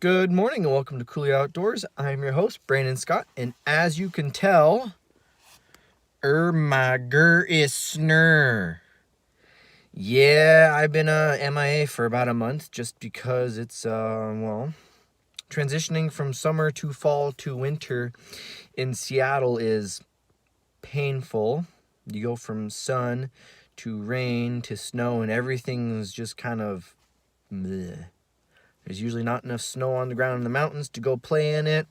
Good morning and welcome to Cooley Outdoors. I'm your host, Brandon Scott, and as you can tell, my gur is snur. Yeah, I've been MIA for about a month just because it's, transitioning from summer to fall to winter in Seattle is painful. You go from sun to rain to snow and everything's just kind of bleh. There's usually not enough snow on the ground in the mountains to go play in it,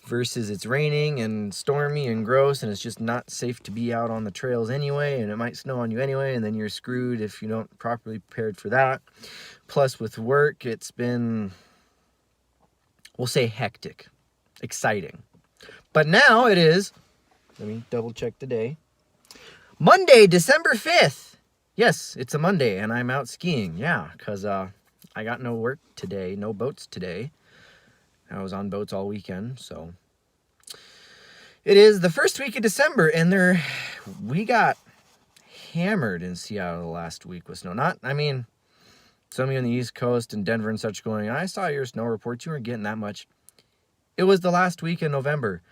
versus it's raining and stormy and gross, and it's just not safe to be out on the trails anyway, and it might snow on you anyway, and then you're screwed if you don't properly prepared for that. Plus with work, it's been, we'll say, hectic, exciting. But now it is, let me double check the day, Monday, December 5th. Yes, it's a Monday, and I'm out skiing, yeah, because I got no work today, no boats today. I was on boats all weekend, so. It is the first week of December, and we got hammered in Seattle last week with snow. Some of you on the East Coast and Denver and such going, I saw your snow reports, you weren't getting that much. It was the last week in November,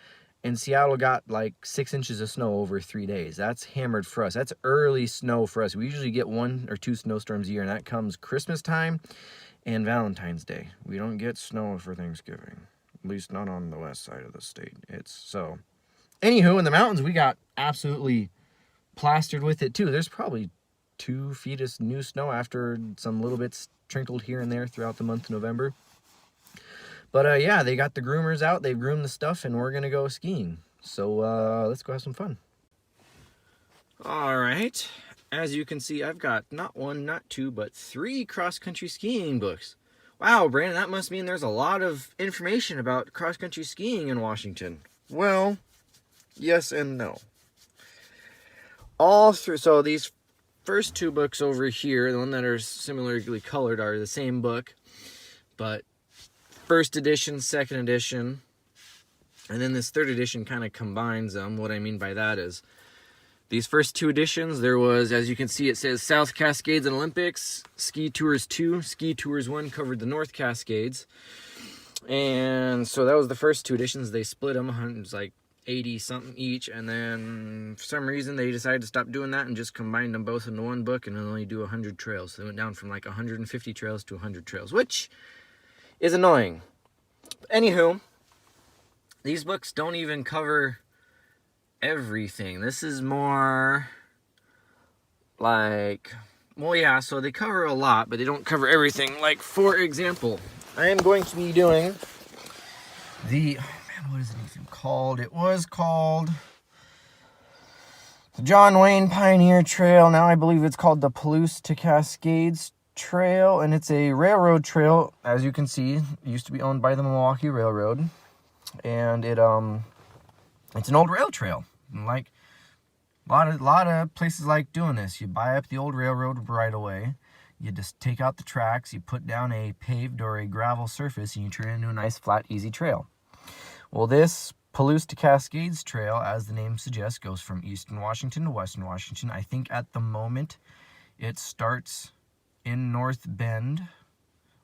and Seattle got like 6 inches of snow over 3 days. That's hammered for us. That's early snow for us. We usually get 1 or 2 snowstorms a year, and that comes Christmas time and Valentine's Day. We don't get snow for Thanksgiving, at least not on the west side of the state. Anywho, in the mountains, we got absolutely plastered with it too. There's probably 2 feet of new snow after some little bits trickled here and there throughout the month of November. But yeah, they got the groomers out, they've groomed the stuff, and we're gonna go skiing. So let's go have some fun. All right, as you can see, I've got not 1, not 2, but 3 cross-country skiing books. Wow, Brandon, that must mean there's a lot of information about cross-country skiing in Washington. Well, yes and no. So these first 2 books over here, the one that are similarly colored, are the same book, but first edition, second edition, and then this third edition kind of combines them. What I mean by that is these first 2 editions, there was, as you can see, it says South Cascades and Olympics, Ski Tours 2, Ski Tours 1 covered the North Cascades. And so that was the first 2 editions. They split them, it was like 80 something each, and then for some reason they decided to stop doing that and just combined them both into one book and only do 100 trails. So they went down from like 150 trails to 100 trails, which is annoying. Anywho, these books don't even cover everything. This is more like, well, yeah, so they cover a lot, but they don't cover everything. Like, for example, I am going to be doing what is it even called? It was called the John Wayne Pioneer Trail. Now I believe it's called the Palouse to Cascades Trail, and it's a railroad trail. As you can see, it used to be owned by the Milwaukee Railroad, and it's an old rail trail. Like a lot of places like doing this. You buy up the old railroad right away, you just take out the tracks, you put down a paved or a gravel surface, and you turn it into a nice flat easy trail. Well, this Palouse to Cascades Trail, as the name suggests, goes from eastern Washington to western Washington. I think at the moment it starts in North Bend,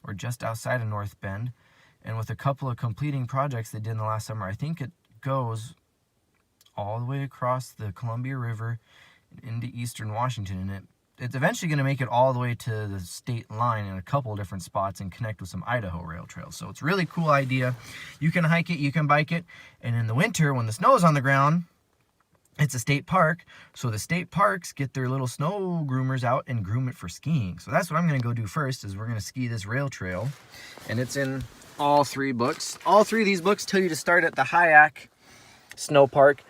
or just outside of North Bend, and with a couple of completing projects they did in the last summer, I think it goes all the way across the Columbia River into eastern Washington, and it's eventually going to make it all the way to the state line in a couple of different spots and connect with some Idaho rail trails. So it's a really cool idea. You can hike it, you can bike it, and in the winter when the snow is on the ground, it's a state park, so the state parks get their little snow groomers out and groom it for skiing. So that's what I'm going to go do first, is we're going to ski this rail trail, and it's in all 3 books. All 3 of these books tell you to start at the Hyak Sno-Park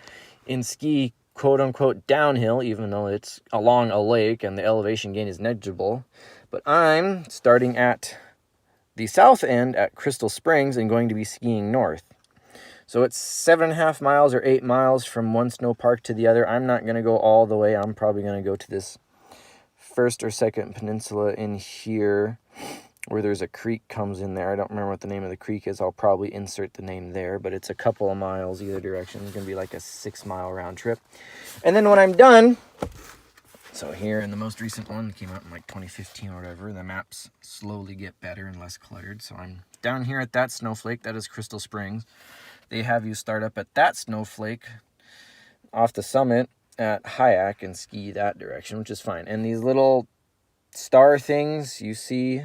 and ski quote-unquote downhill, even though it's along a lake and the elevation gain is negligible. But I'm starting at the south end at Crystal Springs and going to be skiing north. So it's 7.5 miles or 8 miles from one snow park to the other. I'm not going to go all the way. I'm probably going to go to this first or second peninsula in here where there's a creek comes in there. I don't remember what the name of the creek is. I'll probably insert the name there, but it's a couple of miles either direction. It's going to be like a 6-mile round trip. And then when I'm done So here in the most recent one, that came out in like 2015 or whatever, the maps slowly get better and less cluttered. So I'm down here at that snowflake, that is Crystal Springs. They have you start up at that snowflake off the summit at Hyak and ski that direction, which is fine. And these little star things you see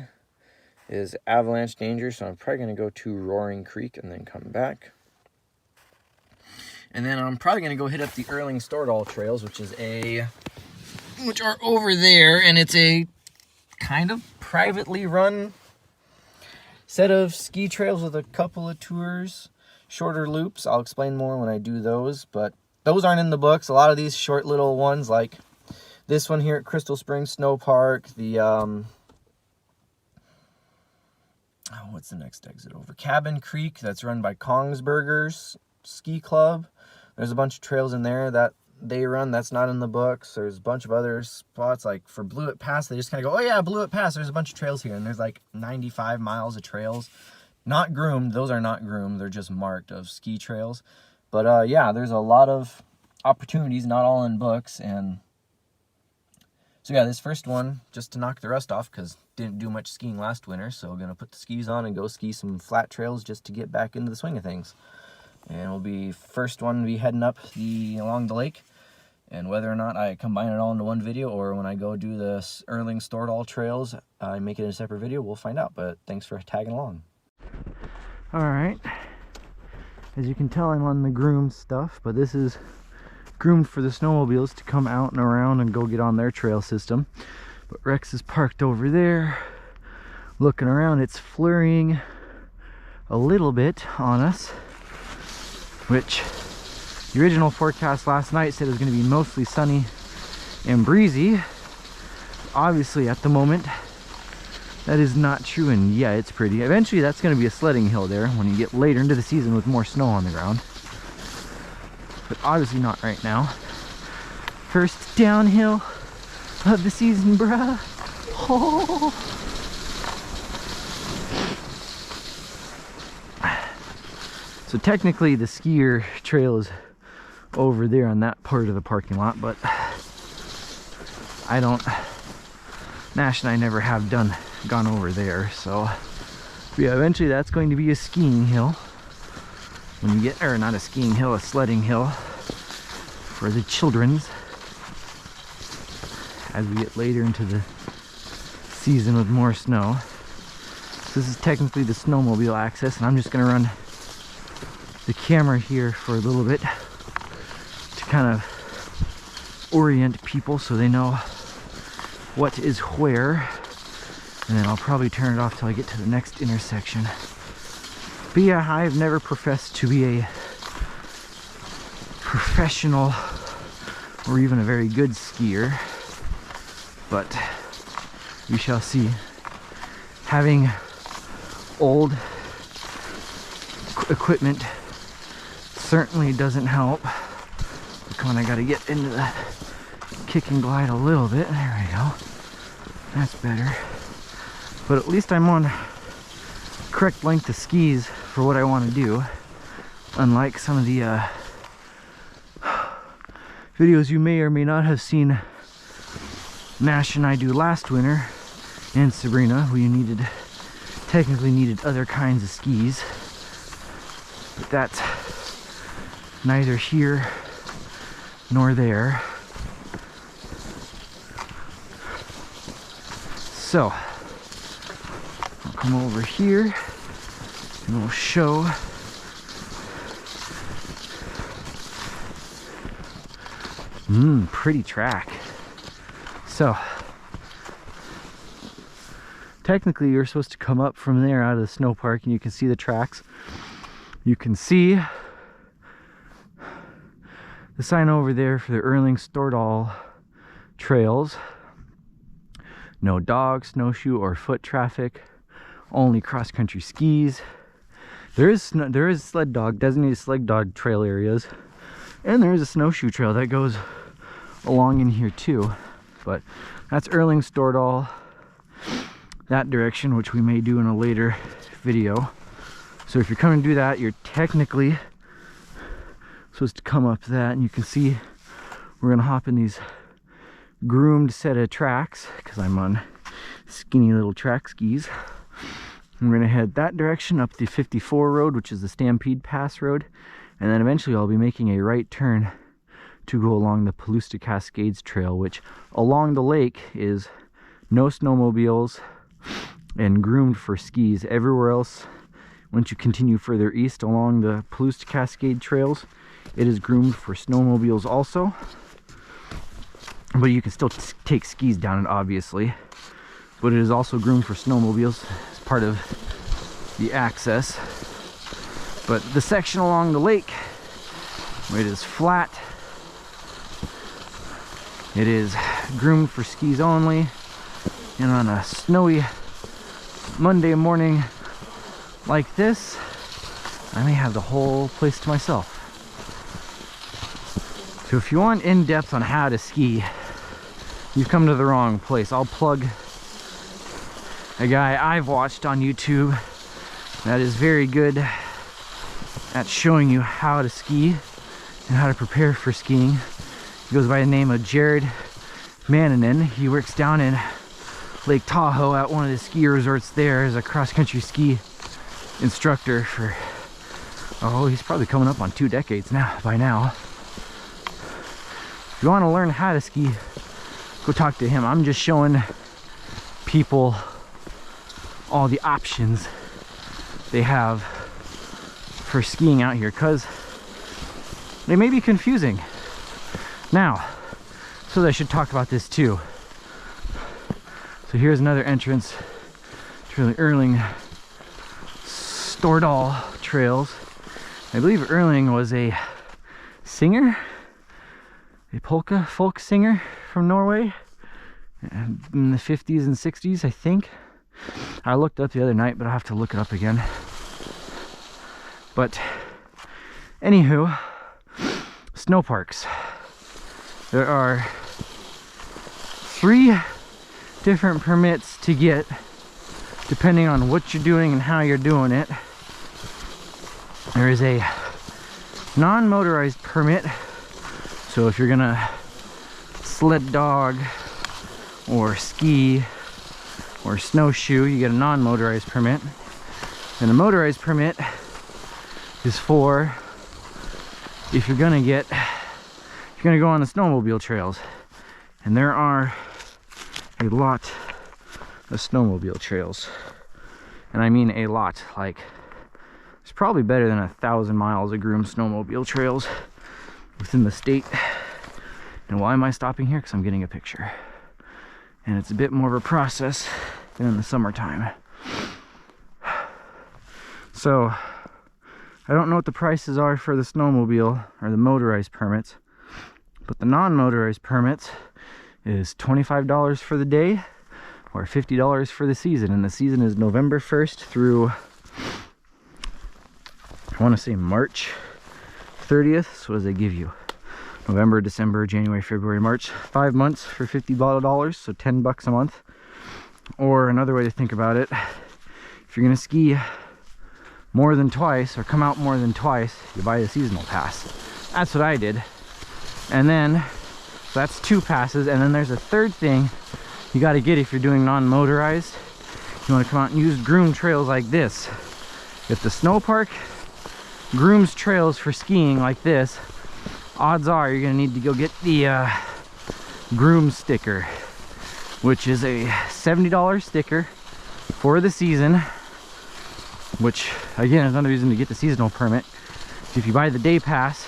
is avalanche danger, so I'm probably going to go to Roaring Creek and then come back. And then I'm probably going to go hit up the Erling Stordal trails, which are over there, and it's a kind of privately run set of ski trails with a couple of tours, shorter loops. I'll explain more when I do those, but those aren't in the books. A lot of these short little ones, like this one here at Crystal Spring Sno-Park, the what's the next exit over? Cabin Creek, that's run by Kongsberger's Ski Club. There's a bunch of trails in there that they run that's not in the books. There's a bunch of other spots, like for Blewett Pass, they just kind of go, oh yeah, Blewett Pass, there's a bunch of trails here, and there's like 95 miles of trails. Not groomed, those are not groomed, they're just marked of ski trails. But yeah, there's a lot of opportunities, not all in books. And so yeah, this first one, just to knock the rust off, because didn't do much skiing last winter, so we're gonna put the skis on and go ski some flat trails just to get back into the swing of things. And we'll be first one to be heading up along the lake, and whether or not I combine it all into one video or when I go do the Erling Stordal trails I make it a separate video, we'll find out. But thanks for tagging along. All right, as you can tell, I'm on the groomed stuff, but this is groomed for the snowmobiles to come out and around and go get on their trail system. But Rex is parked over there looking around. It's flurrying a little bit on us, which the original forecast last night said it was going to be mostly sunny and breezy. Obviously at the moment that is not true, and yeah, it's pretty. Eventually that's going to be a sledding hill there when you get later into the season with more snow on the ground, but obviously not right now. First downhill of the season, bruh. Oh. So technically the skier trail is over there on that part of the parking lot, but Nash and I never have gone over there. So yeah, eventually that's going to be a skiing hill when you get, or not a skiing hill, a sledding hill for the children's as we get later into the season with more snow. So this is technically the snowmobile access, and I'm just going to run the camera here for a little bit to kind of orient people so they know what is where, and then I'll probably turn it off till I get to the next intersection. But yeah, I've never professed to be a professional or even a very good skier, but we shall see. Having old equipment certainly doesn't help. Come on, I gotta get into the kick and glide a little bit. There we go. That's better. But at least I'm on correct length of skis for what I want to do. Unlike some of the videos you may or may not have seen Nash and I do last winter, and Sabrina, we technically needed other kinds of skis. But that's neither here nor there. So I'll come over here and we'll show pretty track. So technically you're supposed to come up from there out of the snow park, and you can see the tracks. You can see the sign over there for the Erling Stordal trails. No dog, snowshoe, or foot traffic. Only cross-country skis. There is designated sled dog trail areas, and there is a snowshoe trail that goes along in here too. But that's Erling Stordal, that direction, which we may do in a later video. So if you're coming to do that, you're technically supposed to come up that, and you can see we're gonna hop in these groomed set of tracks because I'm on skinny little track skis. I'm gonna head that direction up the 54 road, which is the Stampede Pass road, and then eventually I'll be making a right turn to go along the Palouse to Cascades trail, which along the lake is no snowmobiles and groomed for skis. Everywhere else, once you continue further east along the Palouse to Cascade trails, it is groomed for snowmobiles also, but you can still take skis down it, obviously. But it is also groomed for snowmobiles as part of the access. But the section along the lake, where it is flat, it is groomed for skis only. And on a snowy Monday morning like this, I may have the whole place to myself. So if you want in-depth on how to ski, you've come to the wrong place. I'll plug a guy I've watched on YouTube that is very good at showing you how to ski and how to prepare for skiing. He goes by the name of Jared Mannanen. He works down in Lake Tahoe at one of the ski resorts there as a cross-country ski instructor for, oh, he's probably coming up on 2 decades now by now. If you want to learn how to ski, go talk to him. I'm just showing people all the options they have for skiing out here, because they may be confusing. Now, so I should talk about this too. So here's another entrance to the Erling Stordal trails. I believe Erling was a singer, a polka folk singer from Norway in the 50s and 60s, I think. I looked up the other night, but I'll have to look it up again. But anywho, snow parks. There are 3 different permits to get depending on what you're doing and how you're doing it. There is a non-motorized permit, so if you're gonna sled dog or ski or snowshoe, you get a non-motorized permit. And a motorized permit is for if you're gonna go on the snowmobile trails. And there are a lot of snowmobile trails, and I mean a lot. Like, it's probably better than 1,000 miles of groomed snowmobile trails within the state. And why am I stopping here? Because I'm getting a picture, and it's a bit more of a process than in the summertime. So I don't know what the prices are for the snowmobile or the motorized permits, but the non-motorized permits is $25 for the day or $50 for the season. And the season is November 1st through, I want to say March 30th. So what does they give you? November, December, January, February, March. 5 months for $50, so $10 a month. Or another way to think about it, if you're gonna ski more than twice or come out more than twice, you buy the seasonal pass. That's what I did. And then, so that's 2 passes. And then there's a third thing you got to get if you're doing non-motorized. You want to come out and use groomed trails like this. If the snow park grooms trails for skiing like this, odds are you're going to need to go get the groom sticker, which is a $70 sticker for the season, which again is another reason to get the seasonal permit. If you buy the day pass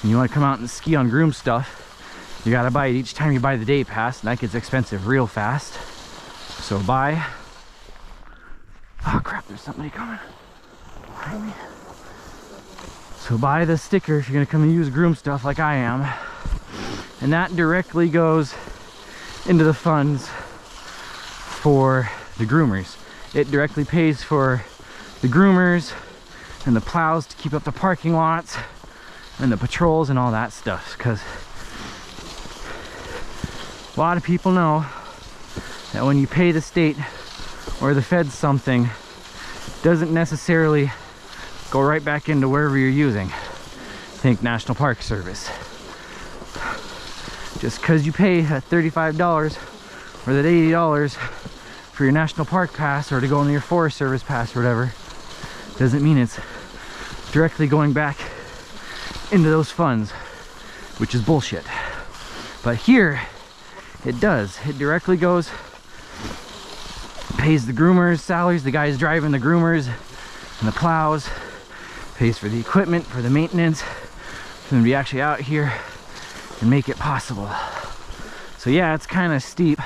and you want to come out and ski on groom stuff, you got to buy it each time you buy the day pass, and that gets expensive real fast. So buy, oh crap, there's somebody coming behind me. So buy the sticker if you're going to come and use groom stuff like I am, and that directly goes into the funds for the groomers. It directly pays for the groomers and the plows to keep up the parking lots and the patrols and all that stuff, because a lot of people know that when you pay the state or the feds something, it doesn't necessarily go right back into wherever you're using. Think National Park Service. Just because you pay that $35 or that $80 for your national park pass or to go on your Forest Service pass or whatever doesn't mean it's directly going back into those funds, which is bullshit. But here it does. It directly goes, pays the groomers' salaries, the guys driving the groomers and the plows, pays for the equipment, for the maintenance, for them to be actually out here and make it possible. So yeah, it's kind of steep.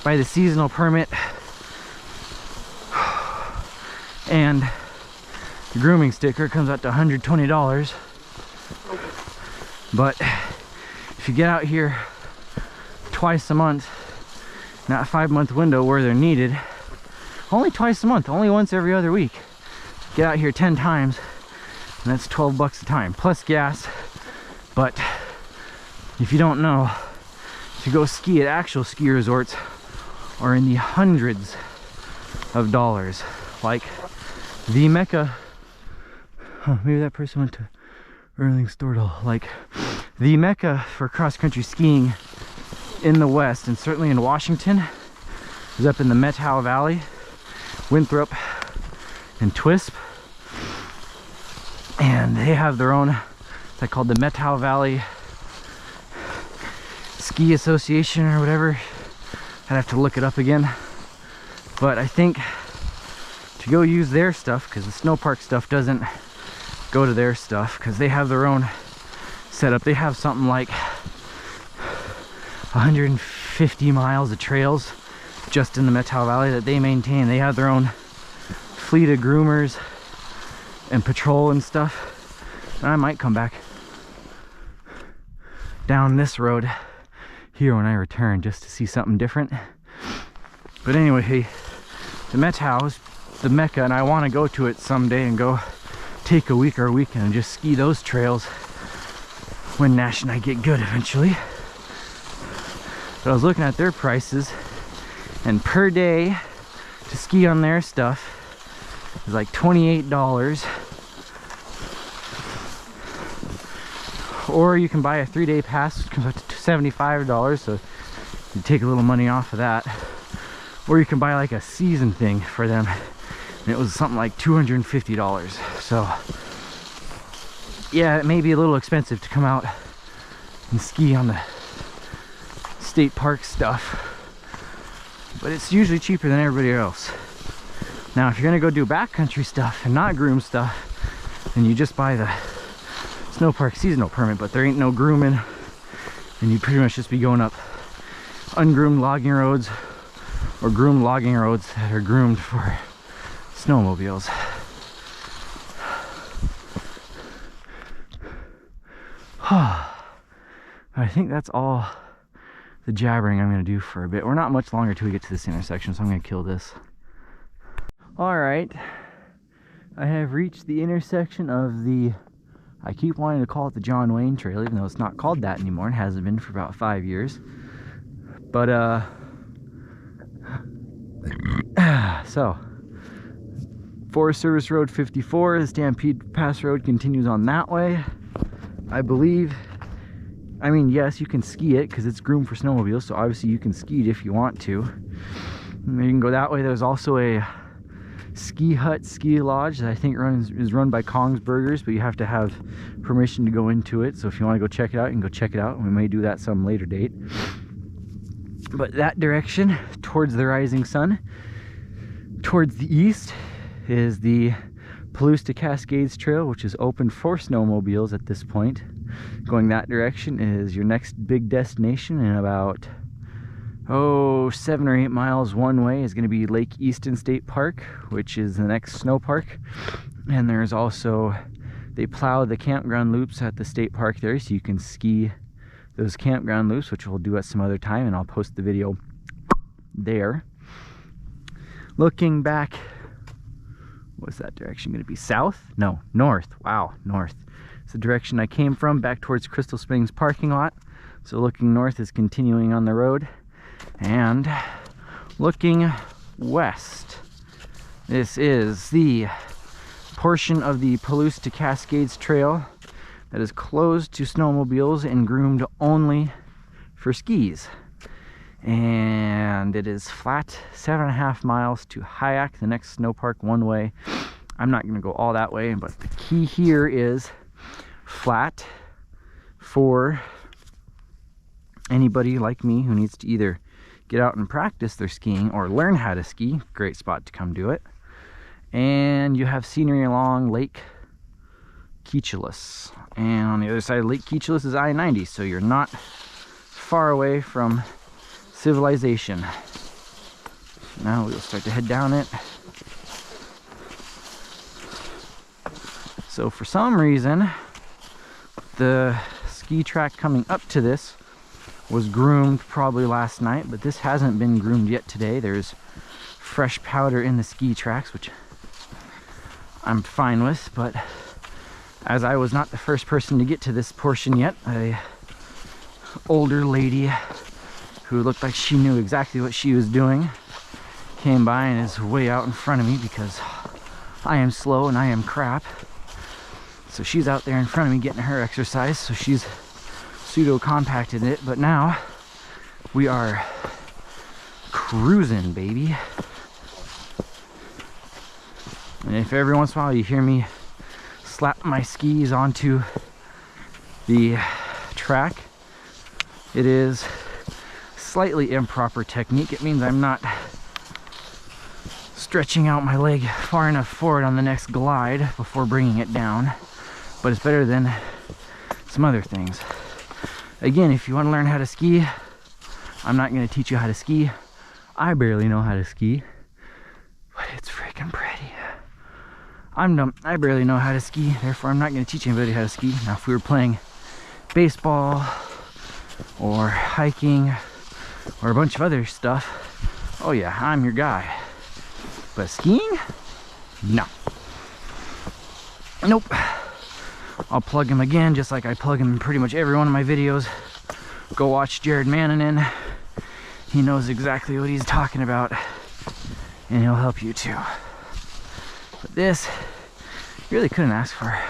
By the seasonal permit and the grooming sticker comes out to $120. But if you get out here twice a month, not a 5-month window where they're needed, only twice a month, only once every other week, get out here 10 times and that's $12 a time plus gas. But if you don't know, to go ski at actual ski resorts are in the hundreds of dollars. Like the Mecca, maybe that person went to Erling Stordal. Like the Mecca for cross-country skiing in the West, and certainly in Washington, is up in the Methow Valley, Winthrop and Twisp. And they have their own, it's called the Methow Valley Ski Association or whatever. I'd have to look it up again. But I think to go use their stuff, because the Sno-Park stuff doesn't go to their stuff, because they have their own setup. They have something like 150 miles of trails just in the Methow Valley that they maintain. They have their own fleet of groomers and patrol and stuff. And I might come back down this road here when I return just to see something different. But anyway, hey, the Methow is the Mecca, and I want to go to it someday and go take a week or a weekend and just ski those trails when Nash and I get good eventually. But I was looking at their prices, and per day to ski on their stuff is like $28. Or you can buy a 3-day pass, which comes out to $75, so you take a little money off of that. Or you can buy like a season thing for them, and it was something like $250. So yeah, it may be a little expensive to come out and ski on the state park stuff, but it's usually cheaper than everybody else. Now if you're gonna go do backcountry stuff and not groom stuff, then you just buy the Sno-Park seasonal permit, but there ain't no grooming, and you pretty much just be going up ungroomed logging roads or groomed logging roads that are groomed for snowmobiles. I think that's all the jabbering I'm going to do for a bit. We're not much longer till we get to this intersection, so I'm going to kill this. Alright, I have reached the intersection of the, I keep wanting to call it the John Wayne Trail, even though it's not called that anymore. It hasn't been for about 5 years. But, so, Forest Service Road 54, the Stampede Pass Road continues on that way. I believe, I mean, yes, you can ski it because it's groomed for snowmobiles, so obviously you can ski it if you want to. And you can go that way. There's also a ski hut, ski lodge that I think is run by Kong's Burgers, but you have to have permission to go into it. So if you want to go check it out, you can go check it out. We may do that some later date. But that direction, towards the rising sun, towards the east, is the Palouse to Cascades Trail, which is open for snowmobiles at this point. Going that direction is your next big destination, in about 7 or 8 miles one way is going to be Lake Easton State Park, which is the next snow park. And there's also, they plow the campground loops at the state park there, so you can ski those campground loops, which we'll do at some other time, and I'll post the video there. Looking back, what's that direction going to be? South? No, north. Wow, north. It's the direction I came from, back towards Crystal Springs parking lot. So looking north is continuing on the road. And looking west, this is the portion of the Palouse to Cascades Trail that is closed to snowmobiles and groomed only for skis. And it is flat 7.5 miles to Hyak, the next snow park, one way. I'm not going to go all that way, but the key here is flat for anybody like me who needs to either get out and practice their skiing or learn how to ski. Great spot to come do it. And you have scenery along Lake Keechelus. And on the other side of Lake Keechelus is I-90, so you're not far away from civilization. Now we'll start to head down it. So for some reason, the ski track coming up to this was groomed probably last night, but this hasn't been groomed yet today. There's fresh powder in the ski tracks, which I'm fine with, but as I was not the first person to get to this portion yet, a older lady who looked like she knew exactly what she was doing came by and is way out in front of me because I am slow and I am crap. So she's out there in front of me getting her exercise, so she's pseudo compacted it, but now we are cruising, baby. And if every once in a while you hear me slap my skis onto the track, it is slightly improper technique. It means I'm not stretching out my leg far enough forward on the next glide before bringing it down, but it's better than some other things. Again, if you want to learn how to ski, I'm not going to teach you how to ski. I barely know how to ski, but it's freaking pretty. I'm dumb. I barely know how to ski, therefore I'm not going to teach anybody how to ski. Now, if we were playing baseball or hiking or a bunch of other stuff, oh yeah, I'm your guy. But skiing? No. Nope. I'll plug him again, just like I plug him in pretty much every one of my videos. Go watch Jared Mannanen. He knows exactly what he's talking about, and he'll help you too. But this, you really couldn't ask for a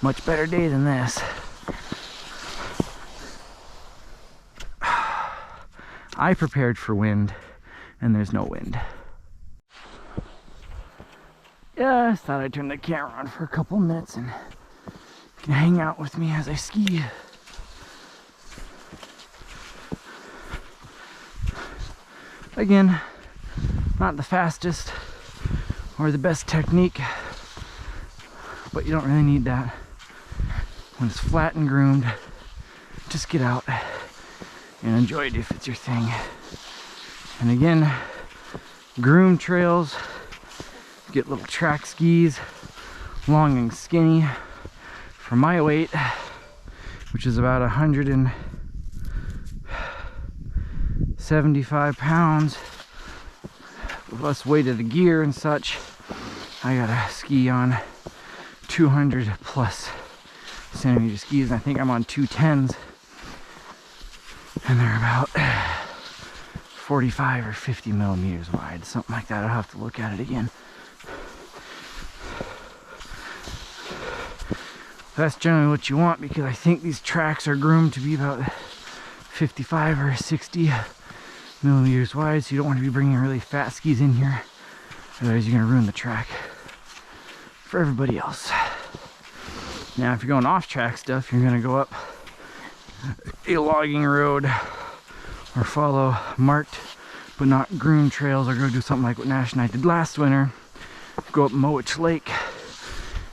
much better day than this. I prepared for wind, and there's no wind. Yeah, I thought I'd turn the camera on for a couple minutes and you can hang out with me as I ski. Again, not the fastest or the best technique, but you don't really need that. When it's flat and groomed, just get out and enjoy it if it's your thing. And again, groomed trails, get little track skis, long and skinny. For my weight, which is about 175 pounds, with less weight of the gear and such, I gotta ski on 200 plus centimeter skis, and I think I'm on 210s, and they're about 45 or 50 millimeters wide, something like that. I'll have to look at it again. That's generally what you want, because I think these tracks are groomed to be about 55 or 60 millimeters wide, so you don't want to be bringing really fat skis in here, otherwise you're going to ruin the track for everybody else. Now if you're going off track stuff, you're going to go up a logging road or follow marked but not groomed trails, or go do something like what Nash and I did last winter, go up Hyak Lake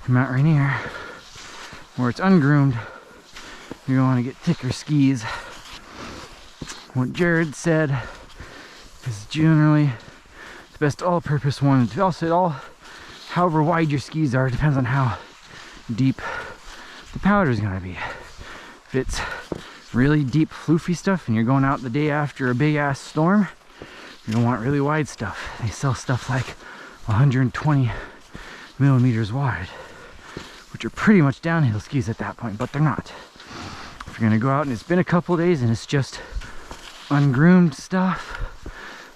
and Mount Rainier, where it's ungroomed. You're going to want to get thicker skis. What Jared said is generally the best all-purpose one. However wide your skis are, it depends on how deep the powder is going to be. If it's really deep floofy stuff and you're going out the day after a big ass storm, you're going to want really wide stuff. They sell stuff like 120 millimeters wide, which are pretty much downhill skis at that point, but they're not. If you're gonna go out and it's been a couple days and it's just ungroomed stuff,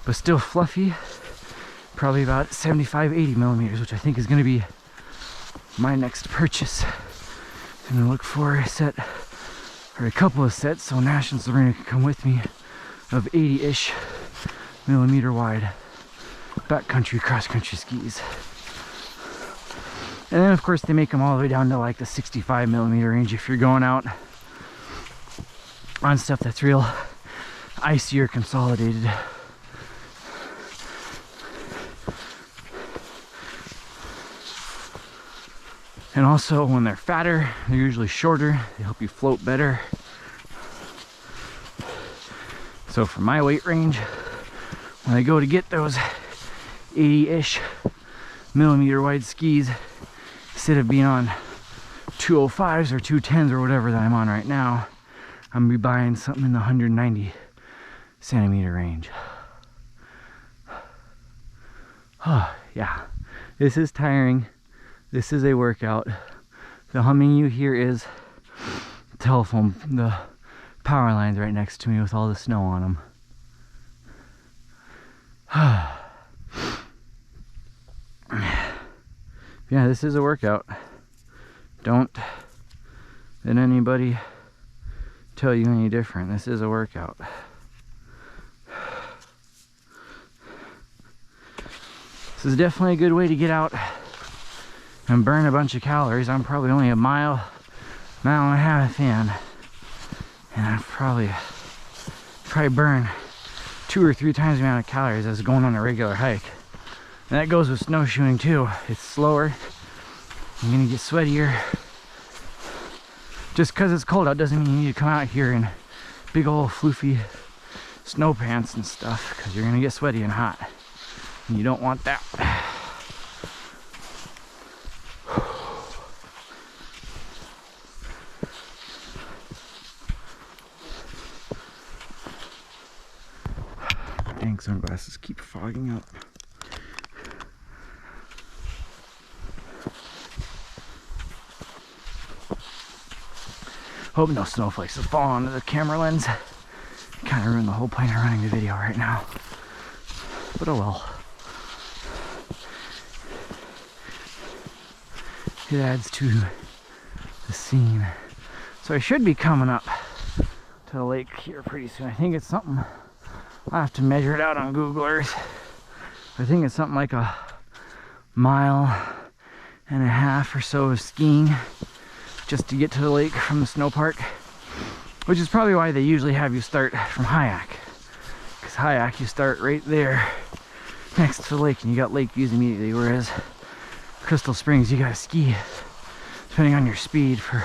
but still fluffy, probably about 75, 80 millimeters, which I think is gonna be my next purchase. I'm gonna look for a set or a couple of sets, so Nash and Sabrina can come with me, of 80-ish millimeter wide backcountry cross-country skis. And then of course they make them all the way down to like the 65 millimeter range if you're going out on stuff that's real icy or consolidated. And also when they're fatter, they're usually shorter. They help you float better. So for my weight range, when I go to get those 80-ish millimeter wide skis, instead of being on 205s or 210s or whatever that I'm on right now, I'm gonna be buying something in the 190 centimeter range. Oh, yeah, this is tiring. This is a workout. The humming you hear is the telephone, the power lines right next to me with all the snow on them. Yeah, this is a workout. Don't let anybody tell you any different. This is a workout. This is definitely a good way to get out and burn a bunch of calories. I'm probably only a mile and a half in, and I probably burn 2 or 3 times the amount of calories as going on a regular hike. And that goes with snowshoeing too. It's slower. You're gonna get sweatier. Just because it's cold out doesn't mean you need to come out here in big old floofy snow pants and stuff, because you're gonna get sweaty and hot. And you don't want that. Dang, sunglasses keep fogging up. Hope no snowflakes will fall onto the camera lens. Kind of ruined the whole point of running the video right now. But oh well. It adds to the scene. So I should be coming up to the lake here pretty soon. I think it's something, I'll have to measure it out on Google Earth. I think it's something like a 1.5 miles or so of skiing just to get to the lake from the snow park, which is probably why they usually have you start from Hyak, because Hyak you start right there next to the lake and you got lake views immediately, whereas Crystal Springs you gotta ski depending on your speed for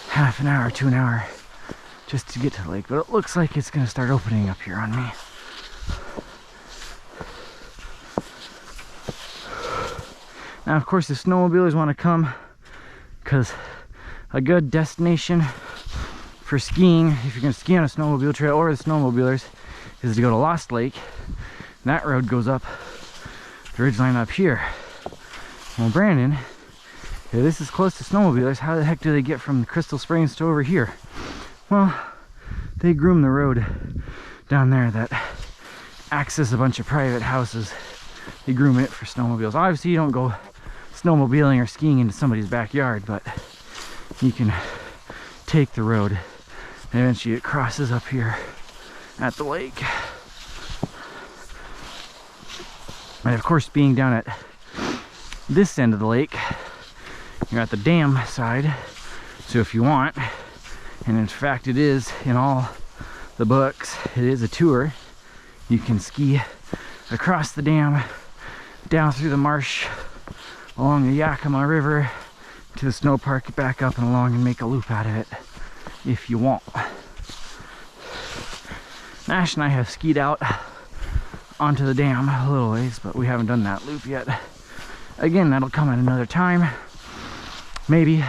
half an hour to an hour just to get to the lake. But it looks like it's gonna start opening up here on me. Now of course the snowmobilers want to come, because a good destination for skiing, if you're going to ski on a snowmobile trail or the snowmobilers, is to go to Lost Lake. And that road goes up the ridgeline up here. Well, Brandon, if this is close to snowmobilers, how the heck do they get from Crystal Springs to over here? Well, they groom the road down there that access a bunch of private houses. They groom it for snowmobiles. Obviously you don't go snowmobiling or skiing into somebody's backyard, but you can take the road and eventually it crosses up here at the lake. And of course, being down at this end of the lake, you're at the dam side, so if you want, and in fact it is in all the books, it is a tour, you can ski across the dam, down through the marsh, along the Yakima River to the snow park, back up and along, and make a loop out of it if you want. Nash and I have skied out onto the dam a little ways, but we haven't done that loop yet. Again, that'll come at another time, maybe,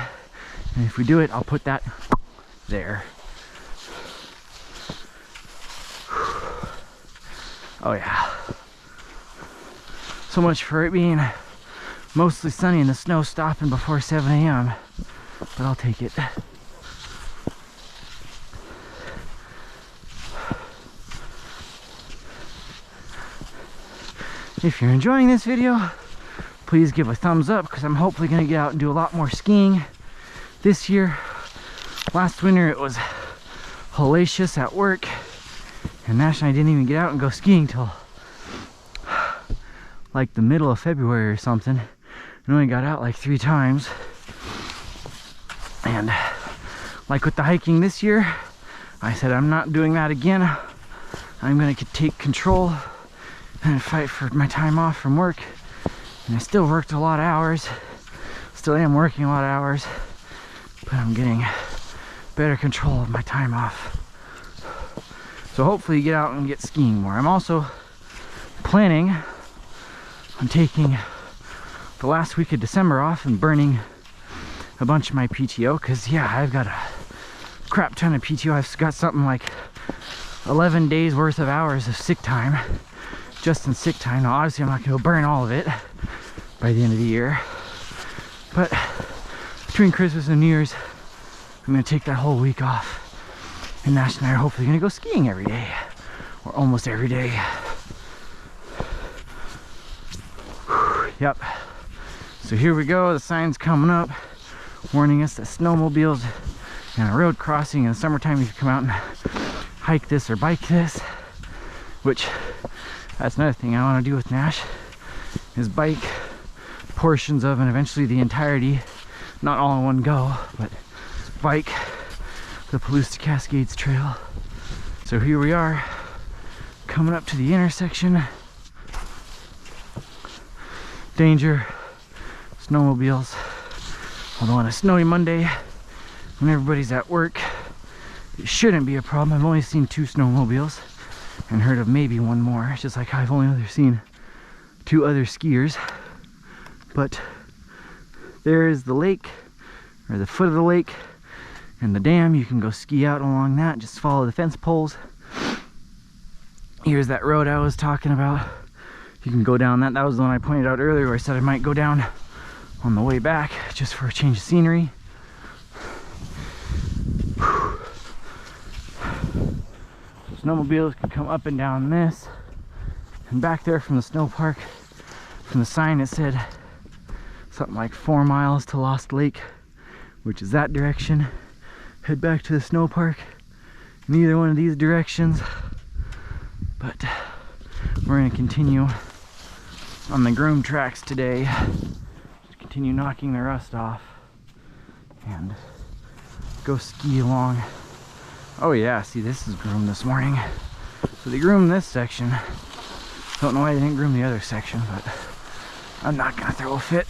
and if we do it, I'll put that there. Oh yeah. So much for it being mostly sunny and the snow stopping before 7 a.m. But I'll take it. If you're enjoying this video, please give a thumbs up, because I'm hopefully going to get out and do a lot more skiing this year. Last winter it was hellacious at work, and Nash and I didn't even get out and go skiing till like the middle of February or something. We only got out like 3 times. And like with the hiking this year, I said I'm not doing that again. I'm gonna take control and fight for my time off from work. And I still worked a lot of hours. Still am working a lot of hours, but I'm getting better control of my time off. So hopefully get out and get skiing more. I'm also planning on taking the last week of December off and burning a bunch of my PTO, because yeah, I've got a crap ton of PTO. I've got something like 11 days worth of hours of sick time, just in sick time. Now obviously I'm not going to burn all of it by the end of the year, but between Christmas and New Year's I'm going to take that whole week off, and Nash and I are hopefully going to go skiing every day, or almost every day. Yep. So here we go. The sign's coming up warning us that snowmobiles and a road crossing in the summertime, you can come out and hike this or bike this, which that's another thing I want to do with Nash, is bike portions of and eventually the entirety, not all in one go, but bike the Palouse to Cascades trail. So here we are coming up to the intersection. Danger, snowmobiles. Although on a snowy Monday when everybody's at work, it shouldn't be a problem. I've only seen 2 snowmobiles and heard of maybe one more. It's just like I've only seen 2 other skiers. But there is the lake, or the foot of the lake, and the dam. You can go ski out along that, just follow the fence poles. Here's that road I was talking about. You can go down that. That was the one I pointed out earlier where I said I might go down on the way back just for a change of scenery. So snowmobiles can come up and down this. And back there from the snow park, from the sign it said something like 4 miles to Lost Lake, which is that direction. Head back to the snow park in either one of these directions. But we're going to continue on the groomed tracks today. Just continue knocking the rust off and go ski along. Oh yeah, see, this is groomed this morning. So they groomed this section. Don't know why they didn't groom the other section, but I'm not gonna throw a fit.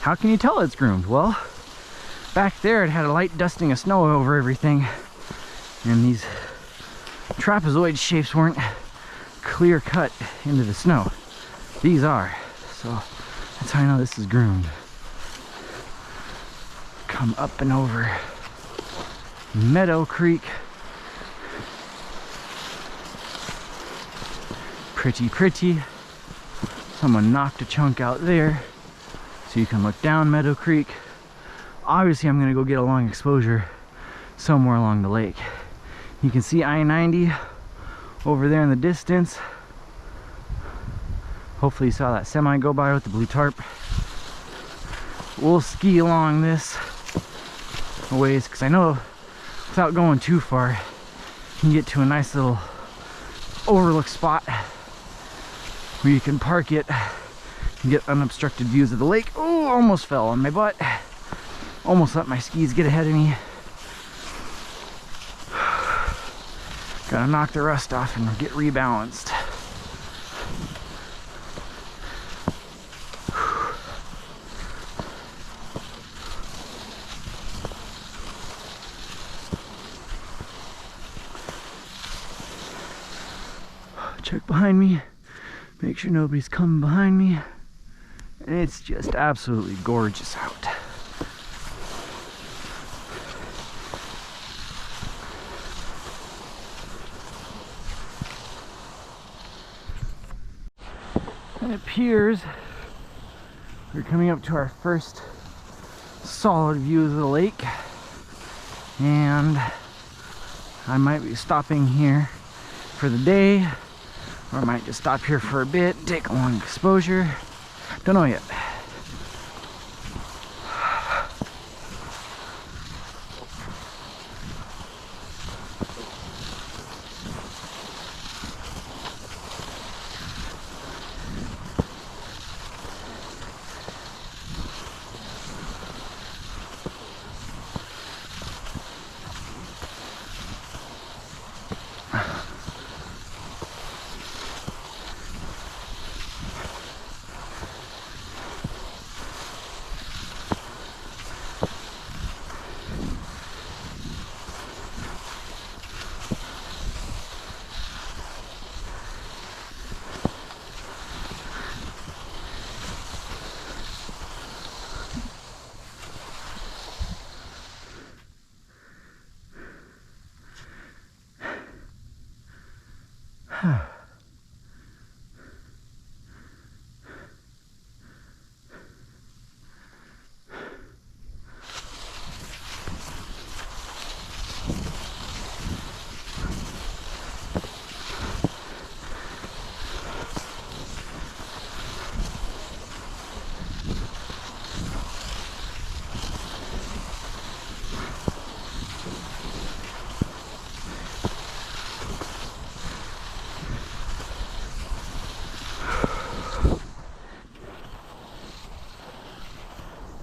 How can you tell it's groomed? Well, back there it had a light dusting of snow over everything, and these trapezoid shapes weren't clear cut into the snow. These are, so that's how I know this is groomed. Come up and over Meadow Creek. Pretty. Someone knocked a chunk out there, so you can look down Meadow Creek. Obviously I'm gonna go get a long exposure somewhere along the lake. You can see I-90 over there in the distance. Hopefully you saw that semi go by with the blue tarp. We'll ski along this a ways, because I know without going too far you can get to a nice little overlook spot where you can park it and get unobstructed views of the lake. Oh, almost fell on my butt. Almost let my skis get ahead of me. Gotta knock the rust off and get rebalanced. Check behind me, make sure nobody's coming behind me. And it's just absolutely gorgeous out. It appears we're coming up to our first solid view of the lake, and I might be stopping here for the day, or I might just stop here for a bit, take a long exposure. Don't know yet.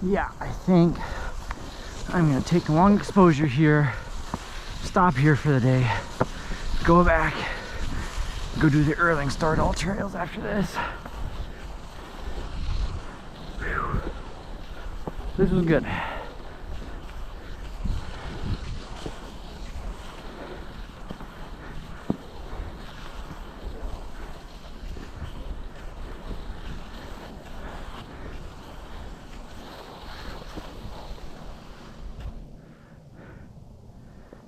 Yeah, I think I'm gonna take a long exposure here, stop here for the day, go back, go do the Erling Stardal trails after this. Whew. This was good.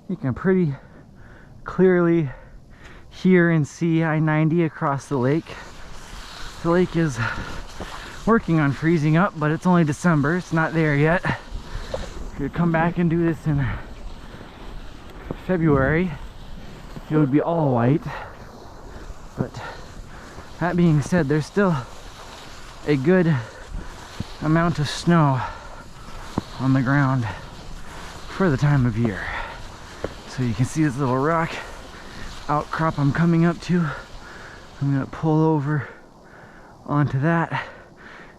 You can pretty clearly hear and see I-90 across the lake. The lake is working on freezing up, but it's only December. It's not there yet. If you come back and do this in February, it would be all white. But that being said, there's still a good amount of snow on the ground for the time of year. So you can see this little rock outcrop I'm coming up to. I'm gonna pull over onto that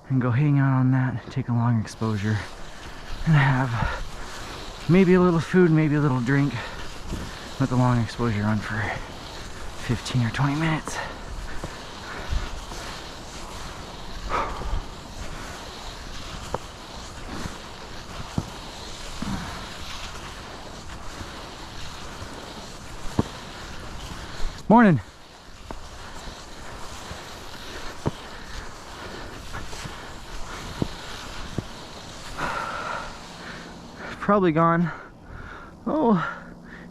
and go hang out on that, take a long exposure, and have maybe a little food, maybe a little drink. Let the long exposure run for 15 or 20 minutes. Morning. Probably gone. Oh,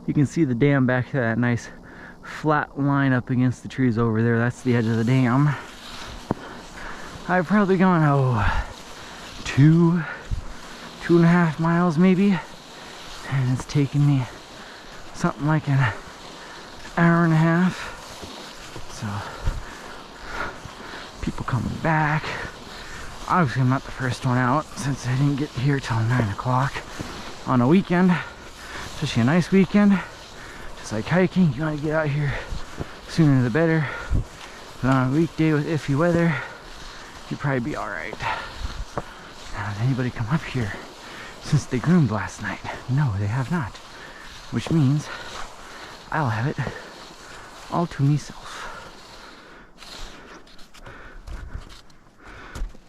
you can see the dam back to that nice flat line up against the trees over there. That's the edge of the dam. I've probably gone, oh, 2.5 miles maybe. And it's taken me something like an hour and a half. So people coming back. Obviously I'm not the first one out since I didn't get here till 9 o'clock on a weekend, especially a nice weekend. Just like hiking, you want to get out here sooner the better. But on a weekday with iffy weather, you'd probably be all right. Now, did anybody come up here since they groomed last night? No, they have not, which means I'll have it all to myself.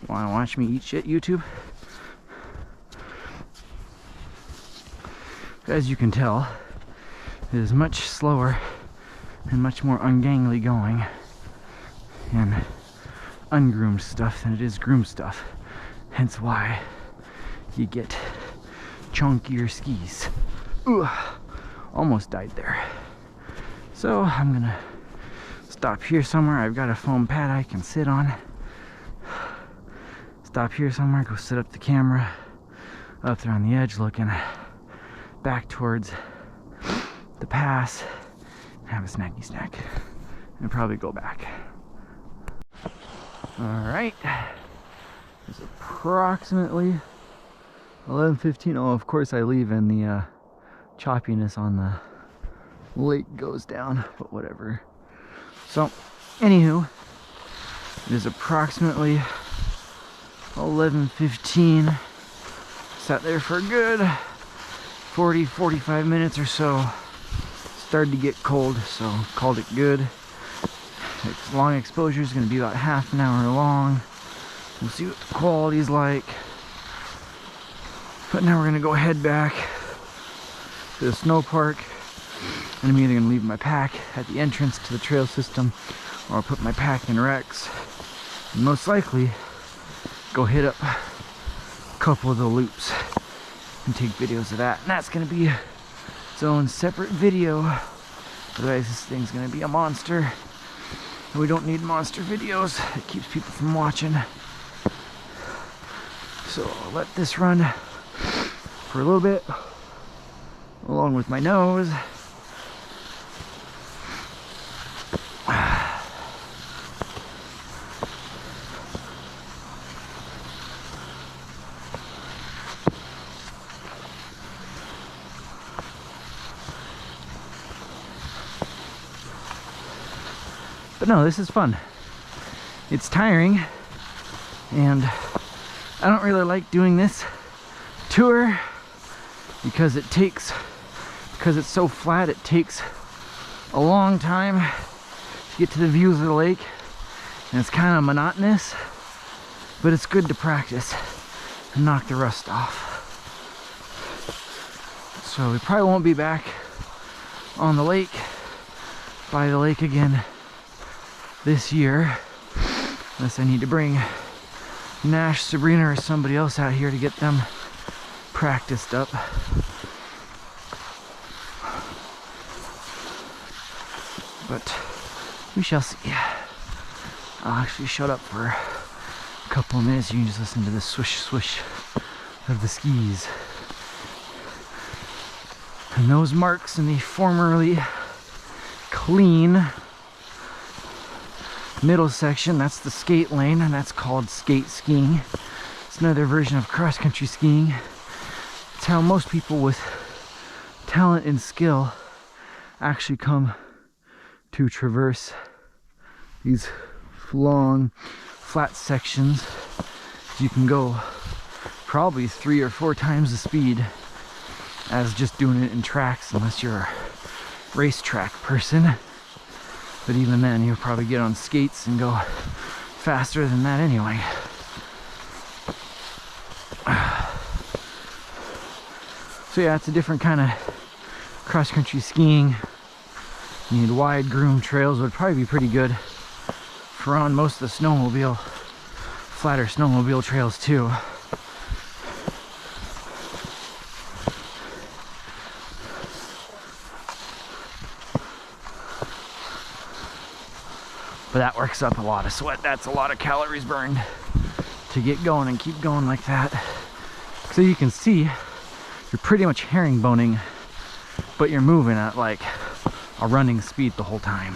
Want to watch me eat shit, YouTube? As you can tell, it is much slower and much more ungainly going in ungroomed stuff than it is groomed stuff. Hence why you get chunkier skis. Ooh, almost died there. So I'm gonna stop here somewhere. I've got a foam pad I can sit on. Stop here somewhere, go set up the camera up there on the edge looking back towards the pass, have a snacky snack, and probably go back. Alright, it's approximately 11:15. Oh, of course I leave and the choppiness on the lake goes down, but whatever. So, anywho, it is approximately 11:15. Sat there for a good 40-45 minutes or so. Started to get cold, so called it good. Its long exposure is going to be about half an hour long. We'll see what the quality's like. But now we're going to go head back to the Sno-Park. And I'm either going to leave my pack at the entrance to the trail system, or I'll put my pack in Rex. And most likely go hit up a couple of the loops and take videos of that. And that's going to be its own separate video. Otherwise this thing's going to be a monster And we don't need monster videos. It keeps people from watching. So I'll let this run for a little bit, along with my nose. But no, this is fun. It's tiring, and I don't really like doing this tour because it's so flat, it takes a long time to get to the views of the lake, and it's kind of monotonous, but it's good to practice and knock the rust off. So we probably won't be back on the lake, by the lake again this year, unless I need to bring Nash, Sabrina, or somebody else out here to get them practiced up. But we shall see. I'll actually shut up for a couple of minutes. You can just listen to the swish swish of the skis. And those marks in the formerly clean middle section, that's the skate lane, and that's called skate skiing. It's another version of cross-country skiing. It's how most people with talent and skill actually come to traverse these long flat sections. You can go probably 3 or 4 times the speed as just doing it in tracks, unless you're a racetrack person. But even then, you'll probably get on skates and go faster than that anyway. So yeah, it's a different kind of cross-country skiing. You need wide groomed trails. Would probably be pretty good for on most of the snowmobile, flatter snowmobile trails too. But that works up a lot of sweat. That's a lot of calories burned to get going and keep going like that. So you can see you're pretty much herringboning, but you're moving at like a running speed the whole time.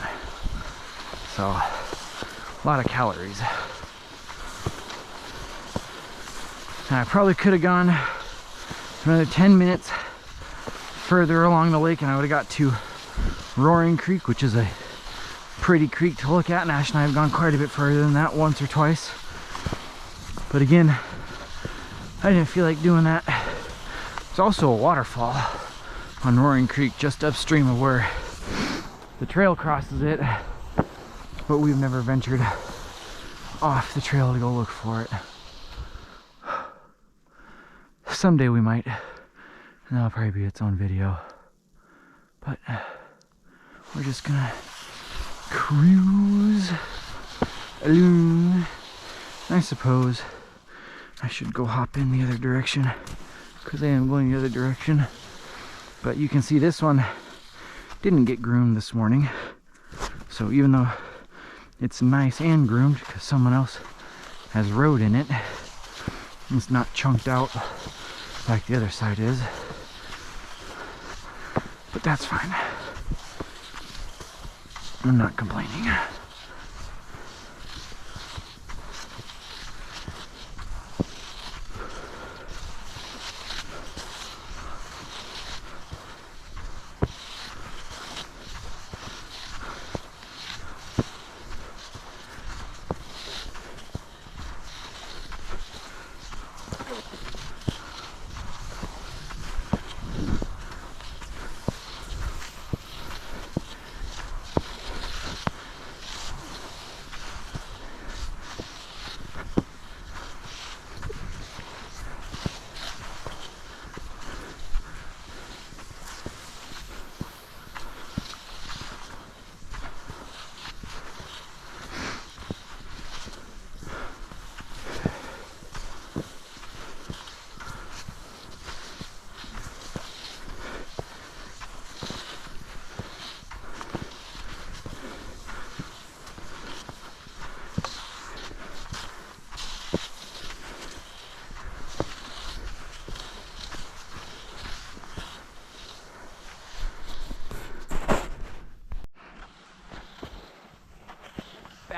So a lot of calories. And I probably could have gone another 10 minutes further along the lake and I would have got to Roaring Creek, which is a pretty creek to look at. Nash and I have gone quite a bit further than that, once or twice. But again, I didn't feel like doing that. There's also a waterfall on Roaring Creek just upstream of where the trail crosses it, but we've never ventured off the trail to go look for it. Someday we might, and that'll probably be its own video. But we're just gonna cruise along. I suppose I should go hop in the other direction, because I am going the other direction. But you can see this one didn't get groomed this morning. So even though it's nice and groomed because someone else has rode in it, it's not chunked out like the other side is. But that's fine. I'm not complaining.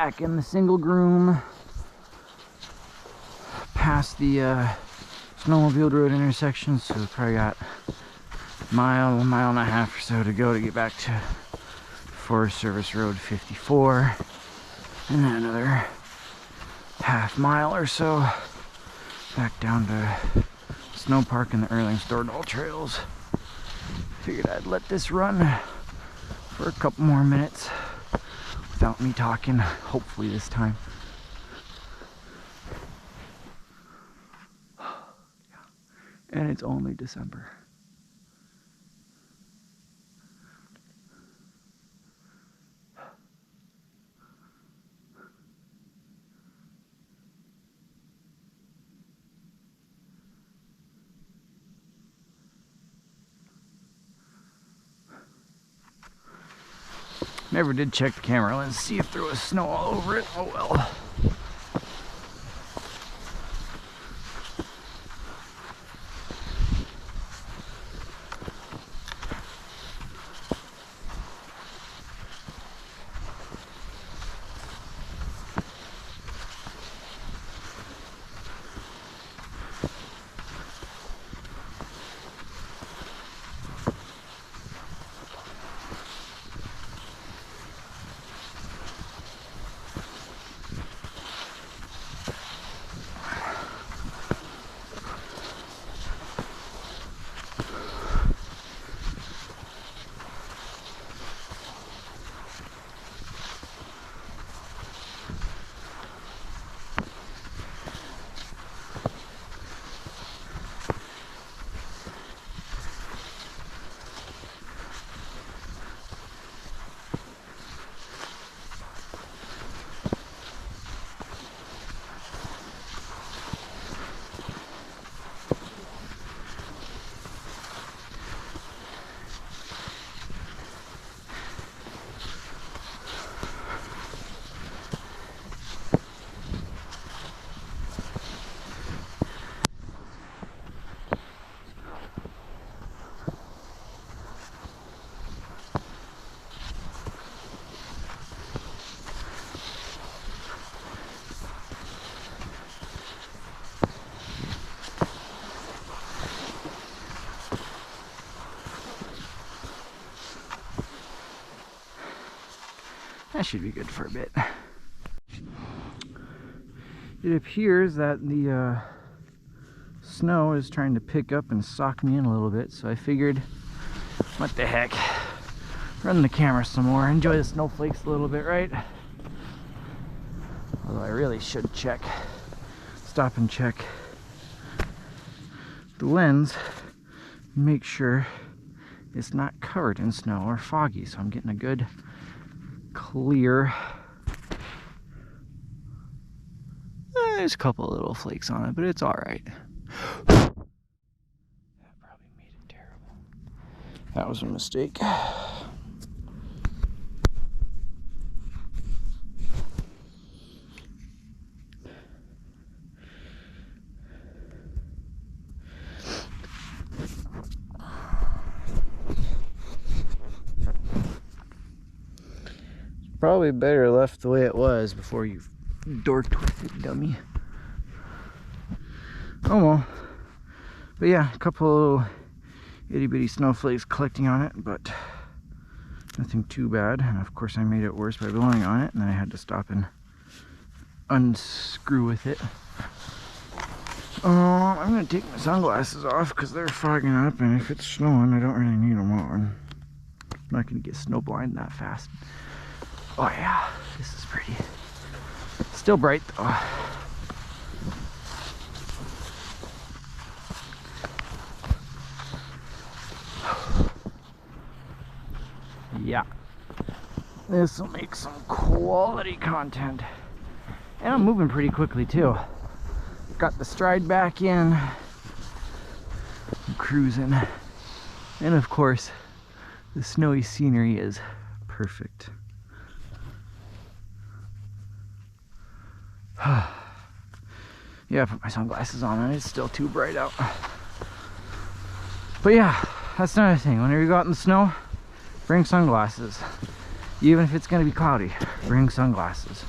back in the single groom past the snowmobile road intersection, so we probably got a mile and a half or so to go to get back to Forest Service Road 54, and then another half mile or so back down to Sno-Park and the Erling-Stordal trails. Figured I'd let this run for a couple more minutes without me talking, hopefully this time. And it's only December. Never did check the camera lens, see if there was snow all over it. Oh well. That should be good for a bit. It appears that the snow is trying to pick up and sock me in a little bit, so I figured, what the heck, run the camera some more, enjoy the snowflakes a little bit, right? Although I really should stop and check the lens, make sure it's not covered in snow or foggy, so I'm getting a good clear. There's a couple of little flakes on it, but it's all right. That probably made it terrible. That was a mistake. Probably better left the way it was before you dorked with it, dummy. Oh well. But yeah, a couple little itty bitty snowflakes collecting on it, but nothing too bad. And of course I made it worse by blowing on it, and then I had to stop and unscrew with it. I'm gonna take my sunglasses off because they're fogging up, and if it's snowing I don't really need them on. I'm not gonna get snow blind that fast. Oh yeah, this is pretty. Still bright though. Yeah, this will make some quality content. And I'm moving pretty quickly too. Got the stride back in. I'm cruising. And of course, the snowy scenery is perfect. Yeah, I put my sunglasses on and it's still too bright out. But yeah, that's another thing. Whenever you go out in the snow, bring sunglasses. Even if it's going to be cloudy, bring sunglasses.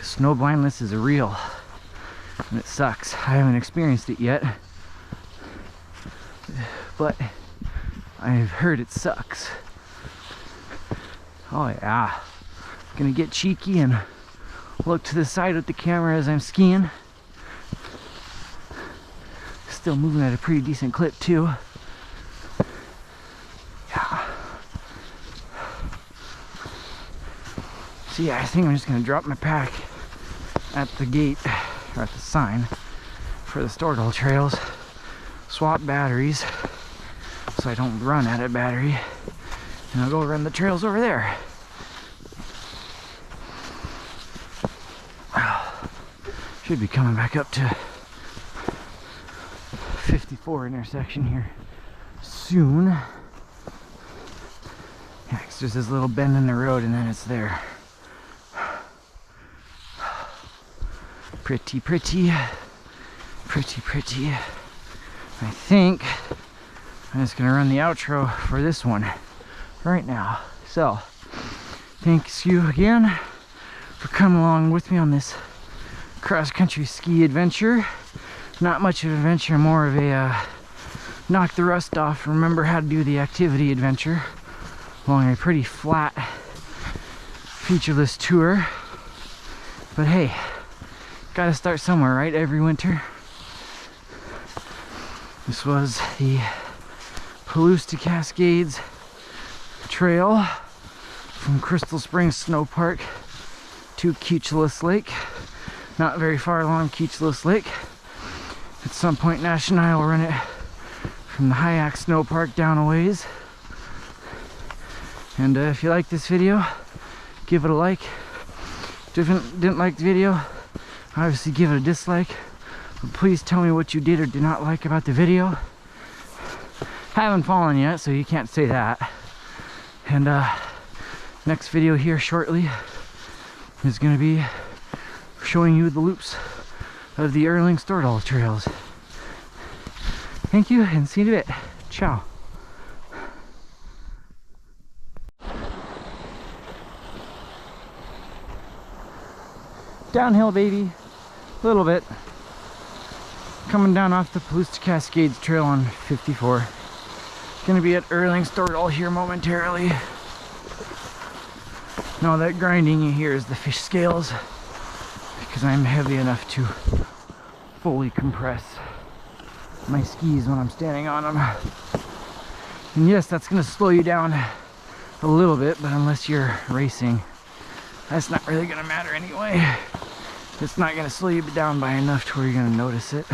'Cause snow blindness is real, and it sucks. I haven't experienced it yet, but I've heard it sucks. Oh yeah. Gonna get cheeky and look to the side with the camera as I'm skiing. Still moving at a pretty decent clip too. Yeah. So yeah, I think I'm just gonna drop my pack at the gate, or at the sign for the Storgall trails. Swap batteries so I don't run out of battery. And I'll go run the trails over there. Should be coming back up to 54 intersection here soon. Yeah, 'cause there's this little bend in the road and then it's there. Pretty, pretty, pretty, pretty. I think I'm just gonna run the outro for this one right now. So, thanks you again for coming along with me on this cross-country ski adventure. Not much of an adventure, more of a knock the rust off, remember how to do the activity adventure along a pretty flat, featureless tour. But hey, gotta start somewhere, right? Every winter. This was the Palouse to Cascades trail from Crystal Spring Sno-Park to Keechelus Lake. Not very far along Keechelus Lake. At some point, Nash and I will run it from the Hyak Sno-Park down a ways. And if you like this video, give it a like. Didn't like the video, obviously give it a dislike. But please tell me what you did or did not like about the video. Haven't fallen yet, so you can't say that. And next video here shortly is going to be showing you the loops of the Storgall trails. Thank you and see you in a bit. Ciao. Downhill, baby. A little bit. Coming down off the Palouse to Cascades trail on 54. Gonna be at Storgall here momentarily. Now that grinding you hear is the fish scales, because I'm heavy enough to fully compress my skis when I'm standing on them. And yes, that's gonna slow you down a little bit, but unless you're racing, that's not really gonna matter anyway. It's not gonna slow you down by enough to where you're gonna notice it.